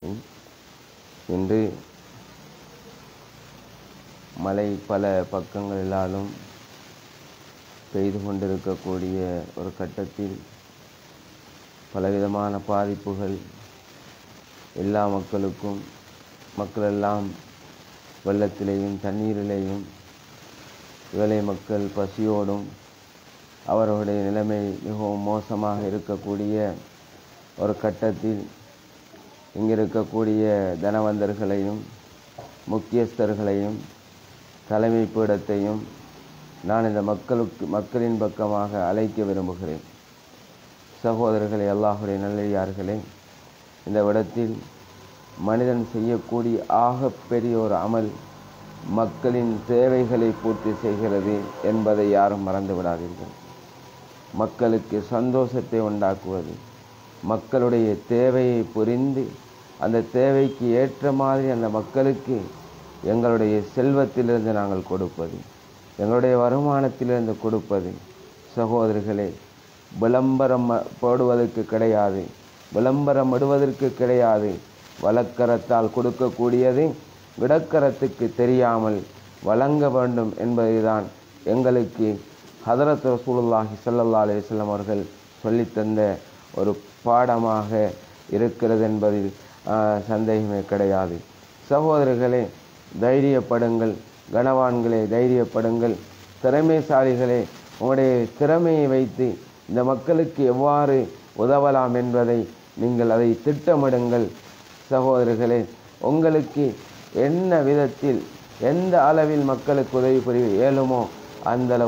இன்று மழை பல பக்கங்களிலாலும் பெய்து கொண்டிருக்கக்கூடிய ஒரு கட்டத்தில் பலவிதமான பாதிப்புகள் எல்லா மக்களுக்கும், மக்களெல்லாம் வெள்ளத்திலேயும் தண்ணீரிலேயும், ஏழை மக்கள் பசியோடும் அவர்களுடைய நிலைமை மிகவும் மோசமாக இருக்கக்கூடிய ஒரு கட்டத்தில் இங்கிருக்கக்கூடிய தனவந்தர்களையும் முக்கியஸ்தர்களையும் தலைமை பீடத்தையும் நான் இந்த மக்களின் பக்கமாக அழைக்க விரும்புகிறேன். சகோதரர்களே, அல்லாஹுடைய நல்லடியார்களே, இந்த இடத்தில் மனிதன் செய்யக்கூடிய ஆகப்பெரிய ஒரு அமல் மக்களின் தேவைகளை பூர்த்தி செய்கிறது என்பதை யாரும் மறந்து விடாதீர்கள். மக்களுக்கு சந்தோஷத்தை உண்டாக்குவது, மக்களுடைய தேவையை புரிந்து அந்த தேவைக்கு ஏற்ற மாதிரி அந்த மக்களுக்கு எங்களுடைய செல்வத்திலிருந்து நாங்கள் கொடுப்பது, எங்களுடைய வருமானத்திலிருந்து கொடுப்பது. சகோதரர்களே, விளம்பரம் போடுவதற்கு கிடையாது, விளம்பரம் இடுவதற்கு கிடையாது. வலக்கரத்தால் கொடுக்கக்கூடியது இடக்கரத்துக்கு தெரியாமல் வழங்க வேண்டும் என்பதுதான் எங்களுக்கு ஹதரத் ரசூலுல்லாஹி ஸல்லல்லாஹு அலைஹி வஸல்லம் அவர்கள் சொல்லித்தந்த ஒரு பாடமாக இருக்கிறது என்பதில் சந்தேகமே கிடையாது. சகோதரர்களே, தைரியப்படுங்கள். கனவான்களே, தைரியப்படுங்கள். திறமைசாலிகளே, உங்களுடைய திறமையை வைத்து இந்த மக்களுக்கு எவ்வாறு உதவலாம் என்பதை நீங்கள் அதை திட்டமிடுங்கள். சகோதரர்களே, உங்களுக்கு என்ன விதத்தில் எந்த அளவில் மக்களுக்கு உதவி புரிய இயலுமோ அந்த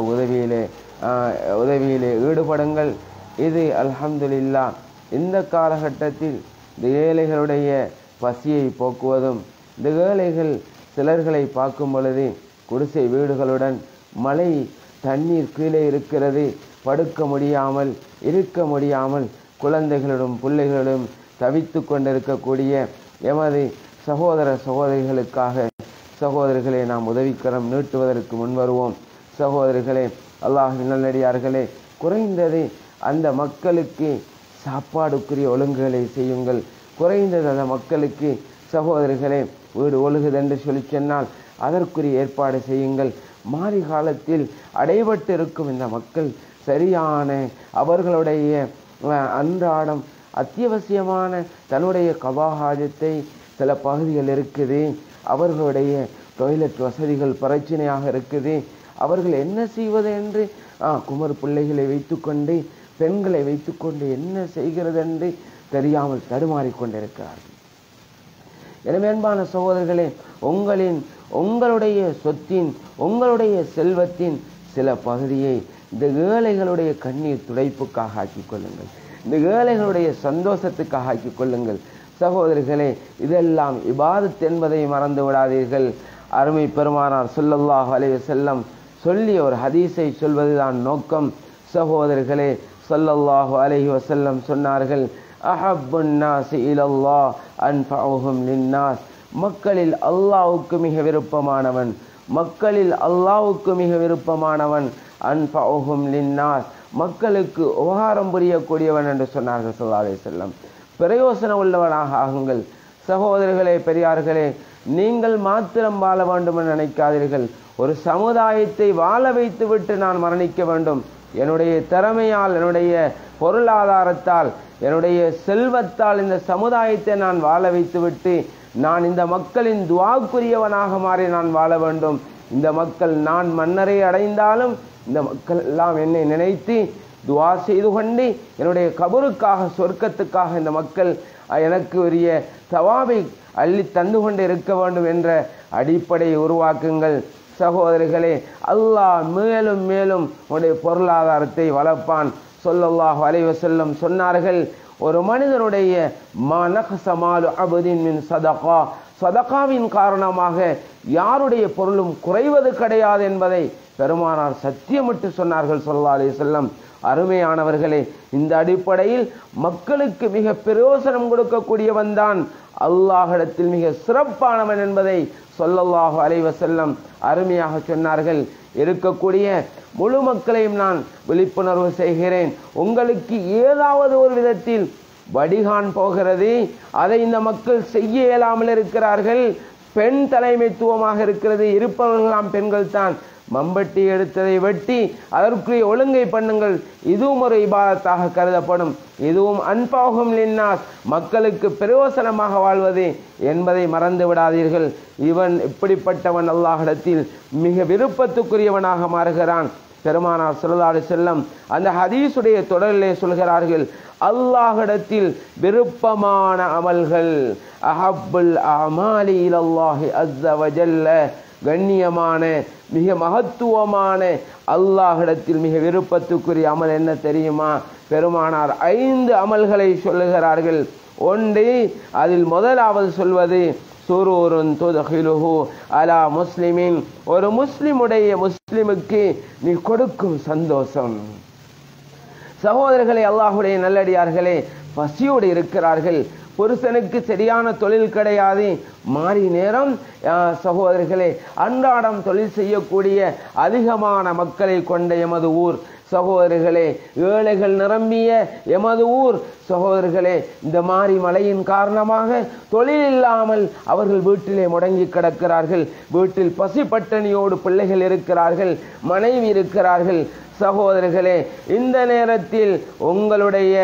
உதவியிலே ஈடுபடுங்கள். இது அல்ஹம்துலில்லாஹ் இந்த காலகட்டத்தில் இந்த ஏழைகளுடைய பசியை போக்குவதும், இந்த ஏழைகள் சிலர்களை பார்க்கும் பொழுது குடிசை வீடுகளுடன் மழை தண்ணீர் கீழே இருக்கிறது, படுக்க முடியாமல் இருக்க முடியாமல் குழந்தைகளிடம் பிள்ளைகளிடம் தவித்து கொண்டிருக்கக்கூடிய எமது சகோதர சகோதரிகளுக்காக சகோதரர்களே நாம் உதவிக்கரம் நீட்டுவதற்கு முன்வருவோம். சகோதரர்களே, அல்லாஹ்வின் நல்லடியார்களே, குறைந்தது அந்த மக்களுக்கு சாப்பாடுக்குரிய ஒழுங்குகளை செய்யுங்கள். குறைந்தது அந்த மக்களுக்கு சகோதரர்களே வீடு ஒழுகுதென்று சொல்லி சொன்னால் அதற்குரிய ஏற்பாடு செய்யுங்கள். மாறி காலத்தில் அடைபட்டு இருக்கும் இந்த மக்கள் சரியான அவர்களுடைய அன்றாடம் அத்தியாவசியமான தன்னுடைய கபாஹாஜத்தை சில பகுதிகள் இருக்குது, அவர்களுடைய டாய்லெட் வசதிகள் பிரச்சனையாக இருக்குது. அவர்கள் என்ன செய்வது என்று குமர் பிள்ளைகளை வைத்துக்கொண்டு பெண்களை வைத்துக்கொண்டு என்ன செய்கிறது என்று தெரியாமல் தடுமாறிக்கொண்டிருக்கிறார்கள். எனவே அன்பான சகோதரர்களே, உங்களுடைய சொத்தின் உங்களுடைய செல்வத்தின் சில பகுதியை இந்த ஏழைகளுடைய கண்ணீர் துடைப்புக்காக ஆக்கிக் கொள்ளுங்கள், இந்த ஏழைகளுடைய சந்தோஷத்துக்காக ஆக்கிக் கொள்ளுங்கள். சகோதரர்களே, இதெல்லாம் இபாதத் என்பதை மறந்து விடாதீர்கள். அருமை பெருமானார் ஸல்லல்லாஹு அலைஹி வஸல்லம் சொல்லிய ஒரு ஹதீஸை சொல்வதுதான் நோக்கம். சகோதரர்களே, ஸல்லல்லாஹு அலைஹி வஸல்லம் சொன்னார்கள், அஹப்புன் நாஸி இலல்லாஹ் அன்ஃபஉஹும் லின்னாஸ். மக்களில் அல்லாஹ்வுக்கு மிக விருப்பமானவன், மக்களில் அல்லாஹ்வுக்கு மிக விருப்பமானவன் அன்ஃபஉஹும் லின்னாஸ், மக்களுக்கு உபகாரம் புரியக்கூடியவன் என்று சொன்னார்கள் ஸல்லல்லாஹு அலைஹி வஸல்லம். பிரயோசனம் உள்ளவனாக ஆகுங்கள். சகோதரர்களே, பெரியார்களே, நீங்கள் மாத்திரம் வாழ வேண்டும் என்று நினைக்காதீர்கள். ஒரு சமுதாயத்தை வாழ வைத்து விட்டு நான் மரணிக்க வேண்டும், என்னுடைய திறமையால், என்னுடைய பொருளாதாரத்தால், என்னுடைய செல்வத்தால் இந்த சமுதாயத்தை நான் வாழ வைத்து விட்டு நான் இந்த மக்களின் துஆக்குரியவனாக மாறி நான் வாழ வேண்டும். இந்த மக்கள் நான் மன்னரை அடைந்தாலும் இந்த மக்கள் எல்லாம் என்னை நினைத்து துஆ செய்து கொண்டு என்னுடைய கபருக்காக சொர்க்கத்துக்காக இந்த மக்கள் எனக்கு உரிய தவாபை அள்ளி தந்து கொண்டு இருக்க வேண்டும் என்ற அடிப்படையை உருவாக்குங்கள். சகோதரர்களே, அல்லாஹ் மேலும் மேலும் உடைய பொருளாதாரத்தை வளர்ப்பான். ஸல்லல்லாஹு அலைஹி வஸல்லம் சொன்னார்கள், ஒரு மனிதனுடைய மனகசமாலு அபதின் மின் சதகா, சதகாவின் காரணமாக யாருடைய பொருளும் குறைவது கிடையாது என்பதை பெருமானார் சத்தியமிட்டு சொன்னார்கள் ஸல்லல்லாஹு அலைஹி வஸல்லம். அருமையானவர்களே, இந்த அடிப்படையில் மக்களுக்கு மிக பிரயோசனம் கொடுக்கக்கூடியவன் தான் அல்லாஹ்விடத்தில் மிக சிறப்பானவன் என்பதை ஸல்லல்லாஹு அலைஹி வஸல்லம் அருமையாக சொன்னார்கள். இருக்கக்கூடிய முழு மக்களையும் நான் விழிப்புணர்வு செய்கிறேன். உங்களுக்கு ஏதாவது ஒரு விதத்தில் வடிகான் போகிறது. அதை இந்த மக்கள் செய்ய இயலாமல் இருக்கிறார்கள். பெண் தலைமைத்துவமாக இருக்கிறது. இருப்பவர்களாம் பெண்கள் தான். மம்பட்டி எடுத்ததை வெட்டி அதற்குரிய ஒழுங்கை பண்ணுங்கள். இதுவும் ஒரு இபாதத்தாக கருதப்படும். இதுவும் அன்பாகும் லின்னாஸ், மக்களுக்கு பிரயோசனமாக வாழ்வது என்பதை மறந்து விடாதீர்கள். இவன் இப்படிப்பட்டவன் அல்லாஹ்விடத்தில் மிக விருப்பத்துக்குரியவனாக மாறுகிறான். பெருமானார் ஸல்லல்லாஹு அலைஹி வஸல்லம் அந்த ஹதீஸுடைய தொடரிலே சொல்கிறார்கள், அல்லாஹ்விடத்தில் விருப்பமான அமல்கள் அஹப்புல் அமாலி இலல்லாஹி அஸ்ஸ வஜல்ல, கண்ணியமான மிக மகத்துவமான அல்லாஹ்விடத்தில் மிக விருப்பத்துக்குரிய அமல் என்ன தெரியுமா? பெருமானார் 5 அமல்களை சொல்லுகிறார்கள். ஒன்று, அதில் முதலாவது சொல்வது சுரூருன் துத்கிலுஹு அலா முஸ்லிமின், ஒரு முஸ்லிமுக்கு நீ கொடுக்கும் சந்தோஷம். சகோதரர்களே, அல்லாஹ்வுடைய நல்லடியார்களே, பசியோடு இருக்கிறார்கள். புருஷனுக்கு சரியான தொழில் கிடையாது. மாறி நேரம் சகோதரர்களே, அன்றாடம் தொழில் செய்யக்கூடிய அதிகமான மக்களை கொண்ட எமது ஊர் சகோதரர்களே, ஏழைகள் நிரம்பிய எமது ஊர் சகோதரர்களே, இந்த மாறி மழையின் காரணமாக தொழில் இல்லாமல் அவர்கள் வீட்டிலே முடங்கி கிடக்கிறார்கள். வீட்டில் பசி பட்டினியோடு பிள்ளைகள் இருக்கிறார்கள், மனைவி இருக்கிறார்கள். சகோதரர்களே, இந்த நேரத்தில் உங்களுடைய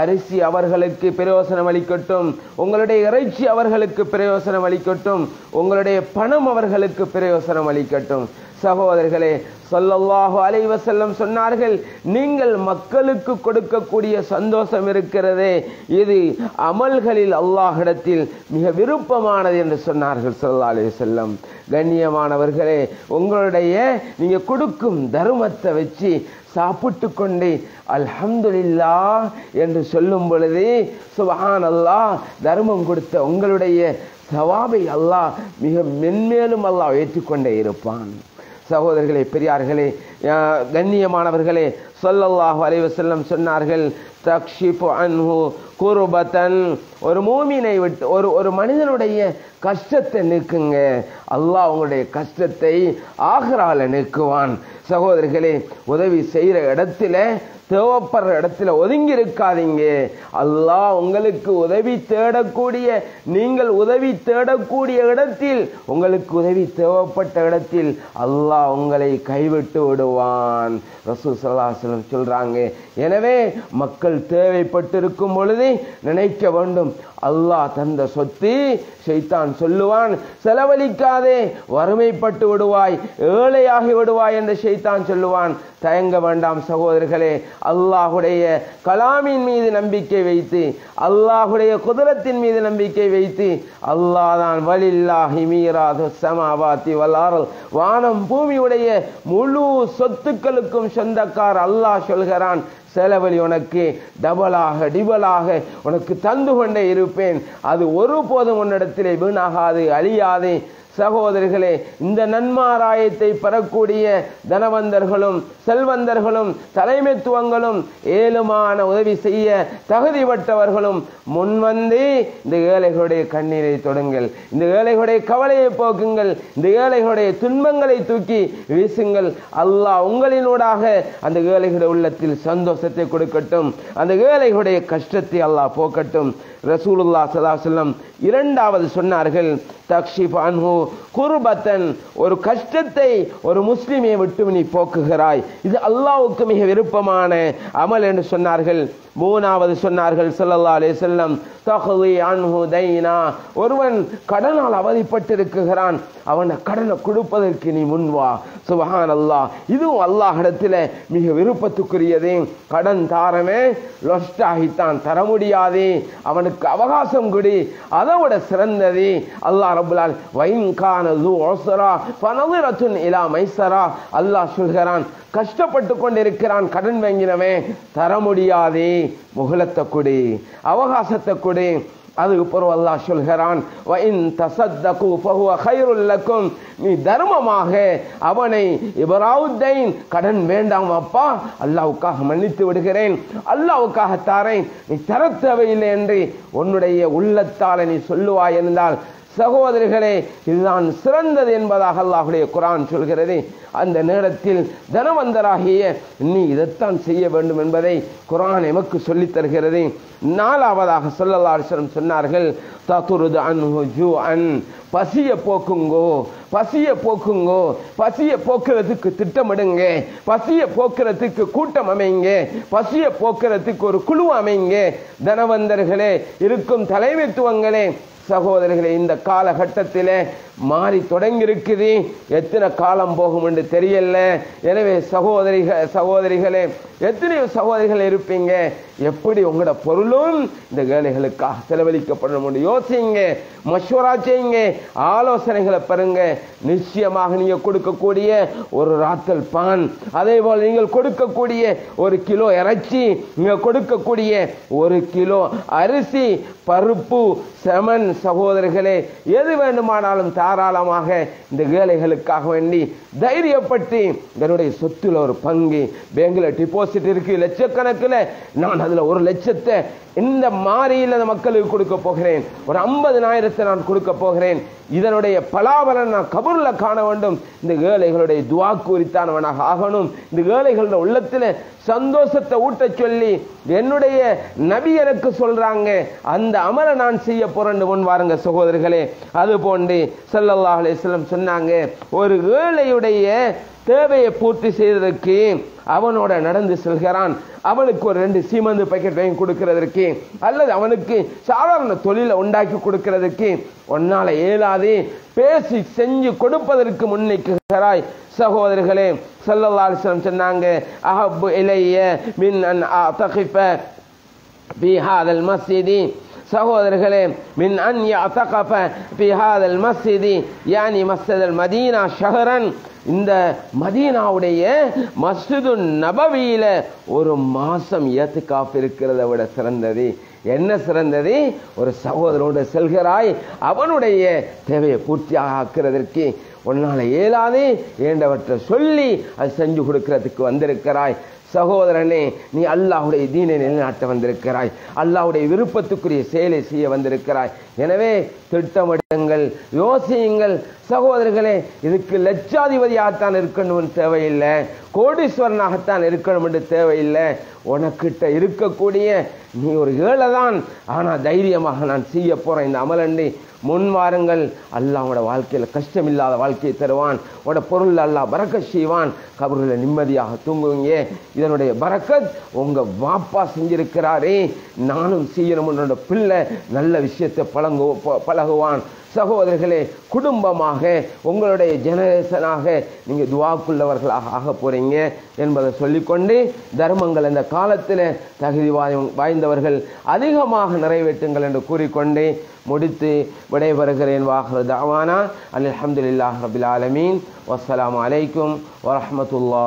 அரிசி அவர்களுக்கு பிரயோசனம் அளிக்கட்டும், உங்களுடைய இறைச்சி அவர்களுக்கு பிரயோசனம் அளிக்கட்டும், உங்களுடைய பணம் அவர்களுக்கு பிரயோசனம் அளிக்கட்டும். சகோதரர்களே, ஸல்லல்லாஹு அலைஹி வஸல்லம் சொன்னார்கள், நீங்கள் மக்களுக்கு கொடுக்கக்கூடிய சந்தோஷம் இருக்கிறதே, இது அமல்களில் அல்லாஹ்விடத்தில் மிக விருப்பமானது என்று சொன்னார்கள் ஸல்லல்லாஹு அலைஹி வஸல்லம். கண்ணியமானவர்களே, உங்களுடைய நீங்க கொடுக்கும் தர்மத்தை வச்சு சாப்பிட்டு கொண்டு அல்ஹம்துலில்லாஹ் என்று சொல்லும் பொழுது சுப்ஹானல்லாஹ், தர்மம் கொடுத்த உங்களுடைய சவாபை அல்லாஹ் மிக மென்மேலும் அல்லாஹ் ஏற்றுக்கொண்டே இருப்பான். சகோதரர்களே, பெரியார்களே, கண்ணியமானவர்களே, ஸல்லல்லாஹு அலைஹி வஸல்லம் சொன்னார்கள், தக்ஷிஃபு அன்ஹு குர்பத்தன், ஒரு மூமினை விட்டு ஒரு மனிதனுடைய கஷ்டத்தை நீக்குங்க, அல்லாஹ் உங்களுடைய கஷ்டத்தை ஆகிரால நீக்குவான். சகோதரர்களே, உதவி செய்கிற இடத்துல தேவைப்படுற இடத்துல ஒதுங்கி இருக்காதீங்க. அல்லாஹ் உங்களுக்கு உதவி தேடக்கூடிய, நீங்கள் உதவி தேடக்கூடிய இடத்தில், உங்களுக்கு உதவி தேவைப்பட்ட இடத்தில் அல்லாஹ் உங்களை கைவிட்டு விடுவான். ரசூல் ஸல்லல்லாஹு அலைஹி வஸல்லம் சொல்றாங்க. எனவே மக்கள் தேவைப்பட்டிருக்கும் பொழுது நினைக்க வேண்டும், அல்லாஹ் தந்த சொத்து ஷைத்தான் சொல்லுவான் செலவழிக்காதே, வறுமைப்பட்டு விடுவாய், ஏழையாகி விடுவாய் என்று ஷைத்தான் சொல்லுவான். தயங்க வேண்டாம் சகோதரர்களே, அல்லாஹுடைய கலாமின் மீது நம்பிக்கை வைத்து, அல்லாஹுடைய குதிரத்தின் மீது நம்பிக்கை வைத்து, அல்லாஹ் தான் வலில்லாஹி மீராது ஸமாவாதி வல் அர்த், வானம் பூமியுடைய முழு சொத்துக்களுக்கும் சொந்தக்கார் அல்லாஹ் சொல்கிறான். செலவழி, உனக்கு டபலாக டிபலாக உனக்கு தந்து கொண்டே இருப்பேன், அது ஒருபோதும் உன்னிடத்திலே வீணாகாது, அழியாது. சகோதரர்களே, இந்த நன்மாராயத்தை பெறக்கூடிய தனவந்தர்களும் செல்வந்தர்களும் தலைமைத்துவங்களும் ஏழுமான உதவி செய்ய தகுதிப்பட்டவர்களும் முன்வந்து இந்த ஏழைகளுடைய கண்ணீரை தொடுங்கள், இந்த ஏழைகளுடைய கவலையை போக்குங்கள், இந்த ஏழைகளுடைய துன்பங்களை தூக்கி வீசுங்கள். அல்லாஹ் உங்களினூடாக அந்த ஏழைகளுடைய உள்ளத்தில் சந்தோஷத்தை கொடுக்கட்டும், அந்த ஏழைகளுடைய கஷ்டத்தை அல்லாஹ் போக்கட்டும். ரசூலுல்லாஹ் ஸல்லல்லாஹு அலைஹி வஸல்லம் இரண்டாவது சொன்னார்கள், தக்ஷிஃப் அன்ஹு குர்பத்தன், ஒரு கஷ்டத்தை ஒரு முஸ்லிமை விட்டு நீ போக்குகிறாய், இது அல்லாஹ்வுக்கு மிக விருப்பமான அமல் என்று சொன்னார்கள். மூணாவது சொன்னார்கள் ஸல்லல்லாஹு அலைஹி வஸல்லம், தக்லி அன்ஹு தைனா, ஒருவன் கடனால் அவதிப்பட்டிருக்கிறான், அவன் கடனை கொடுப்பதற்கு நீ முன்வா. சுப்ஹானல்லாஹ், இதுவும் அல்லாஹ்விடத்தில் மிக விருப்பத்துக்குரியது. கடன் தாரமே லொஸ்ட் ஆகித்தான், தர முடியாது, அவனுக்கு அவகாசம் கொடு, அதை விட சிறந்தது. அல்லாஹ் ரப்பல் ஆலமீன் வைன் கான து உஸ்ரா ஃபனதிரத்துன் இலா மைஸரா, அல்லாஹ் சொல்கிறான், கஷ்டப்பட்டு கொண்டிருக்கிறான் கடன் வாங்கினவன், தர முடியாது, முகலத்தை கொடு, அவகாசத்தை கொடு. அதுக்கு பிறகு அல்லாஹ் சொல்கிறான், வஇன் தஸத்தகு ஃபஹுவ கைருல் லக்கும், நீ தர்மமாக அவனை இப்ராவுத்தைன், கடன் வேண்டாம் அப்பா, அல்லாஹ்வுக்காக மன்னித்து விடுகிறேன், அல்லாஹ்வுக்காக தாரேன், நீ தர தேவையில்லை என்று உன்னுடைய உள்ளத்தால் நீ சொல்லுவாய் என்றால் சகோதரிகளே, இதுதான் சிறந்தது என்பதாக அல்லாஹ்வுடைய குர்ஆன் சொல்கிறது. அந்த நேரத்தில் தனவந்தராகிய நீ இதைத்தான் செய்ய வேண்டும் என்பதை குர்ஆன் எமக்கு சொல்லித் தருகிறது. நாலாவதாக ஸல்லல்லாஹு அலைஹி வஸல்லம் சொன்னார்கள், ததுருது அன்ஹு ஜூஅன், பசிய போக்குங்கோ, பசிய போக்குங்கோ, பசிய போக்குறதுக்கு திட்டமிடுங்க, பசிய போக்குறதுக்கு கூட்டம் அமைங்க, பசிய போக்குறதுக்கு ஒரு குழு அமைங்க. தனவந்தர்களே, இருக்கும் தலைமைத்துவங்களே, சகோதரர்களே, இந்த காலகட்டத்தில் மாறி தொடங்கி இருக்குது. எத்தனை காலம் போகும் என்று தெரியல. எனவே சகோதரிகளே, எத்தனையோ சகோதரிகள் இருப்பீங்க, எப்படி உங்களோட பொருளும் இந்த ஏழைகளுக்காக செலவழிக்கப்படணும் யோசிங்க, மஷ்வரா செய்யுங்க, ஆலோசனைகளை பெறுங்க. நிச்சயமாக நீங்க கொடுக்கக்கூடிய ஒரு ராத்தல் பான், அதே போல் நீங்கள் கொடுக்கக்கூடிய ஒரு கிலோ இறைச்சி, நீங்க கொடுக்கக்கூடிய ஒரு கிலோ அரிசி, பருப்பு, செமன், சகோதரர்களே, எது வேண்டுமானாலும் தாராளமாக இந்த ஏழைகளுக்காக வேண்டி தைரியப்பட்டு, என்னுடைய சொத்துல ஒரு பங்கு பேங்க்ல டிபாசிட் இருக்கு லட்சக்கணக்கில், நான் அதுல 1 லட்சத்தை இந்த மாறியில் மக்களுக்கு கொடுக்க போகிறேன், ஒரு 50,000 நான் கொடுக்க போகிறேன், இதனுடைய பலாபலன் நான் கபூர்ல காண வேண்டும். இந்த ஏழைகளுடைய துஆ குறித்தானவனாக ஆகணும். இந்த ஏழைகளுடைய உள்ளத்தில் சந்தோஷத்தை ஊட்ட சொல்லி என்னுடைய நபி எனக்கு சொல்றாங்க, அந்த அமலை நான் செய்ய போறேன் முன் வாருங்க சகோதரர்களே. அது போன்று ஸல்லல்லாஹு அலைஹி வஸல்லம் சொன்னாங்க, ஒரு ஏழையுடைய தேவையை பூர்த்தி செய்வதற்கு அவனோட நடந்து செல்கிறான், அவனுக்கு ஒரு 2 சீமந்து பாக்கெட் வாங்கி கொடுக்கிறதற்கு, அல்லது அவனுக்கு சாதாரண தொழிலை உண்டாக்கி கொடுக்கிறதுக்கு உன்னால இயலாது, பேசி செஞ்சு கொடுப்பதற்கு முன்னிக்கிறாய். சகோதரர்களே, ஸல்லல்லாஹு அலைஹி வஸல்லம் சொன்னாங்க, அஹப்பு இலைய மின் அன் அதகிஃப ஃபீ ஹாதல் மஸ்ஜிதி, சகோதரர்களே, மின் அன் யஅதகஃப ஃபீ ஹாதல் மஸ்ஜிதி யானி மஸ்ஜிதுல் மதீனா ஷஹரன், இந்த மதீனாவுடைய மஸ்ஜிது நபவியில ஒரு மாசம் இஅ்திகாஃப் இருக்கிறதை விட சிறந்தது. என்ன சிறந்தது? ஒரு சகோதரனோடு செல்கிறாய், அவனுடைய தேவையை பூர்த்தியாக ஆக்குறதற்கு உன்னால இயலாது ஏண்டவற்றை சொல்லி அது செஞ்சு கொடுக்கிறதுக்கு வந்திருக்கிறாய். சகோதரனே, நீ அல்லாஹ்வுடைய தீனை நிலைநாட்ட வந்திருக்கிறாய், அல்லாஹ்வுடைய விருப்பத்துக்குரிய செயலை செய்ய வந்திருக்கிறாய். எனவே திட்டமிடுங்கள், யோசியுங்கள். சகோதரர்களே, இதுக்கு லட்சாதிபதியாகத்தான் இருக்கணும் தேவையில்லை, கோடீஸ்வரனாகத்தான் இருக்கணும் என்று தேவையில்லை. உனக்கிட்ட இருக்கக்கூடிய நீ ஒரு ஏழை தான், ஆனா தைரியமாக நான் செய்ய போறேன் இந்த அமலண்டி முன் வாருங்கள். அல்லாஹ்வோட வாழ்க்கையில கஷ்டம் இல்லாத வாழ்க்கையை தருவான், உட பொருள் அல்லாஹ் பரக்கத் செய்வான், கபரில் நிம்மதியாக தூங்குவீங்க. இதனுடைய பரக்கத் உங்க வாப்பா செஞ்சிருக்கிறாரே, நானும் செய்யணும், என்னோட பிள்ளை நல்ல விஷயத்தை பழகுவான். சகோதரர்களே, குடும்பமாக உங்களுடைய ஜெனரேஷனாக நீங்க துஆக்குள்ளவர்களாக ஆக போறீங்க என்பதை சொல்லிக்கொண்டு, தர்மங்கள் இந்த காலத்தில் தகுதி வாய்ந்தவர்கள் அதிகமாக நிறைவேற்றுங்கள் என்று கூறிக்கொண்டு முடித்து விடைபெறுகிறேன். வாஹிரு தஅவானா அல்ஹம்துலில்லாஹி ரப்பில் ஆலமீன். வஸ்ஸலாமு அலைக்கும் வரஹ்மத்துல்லாஹி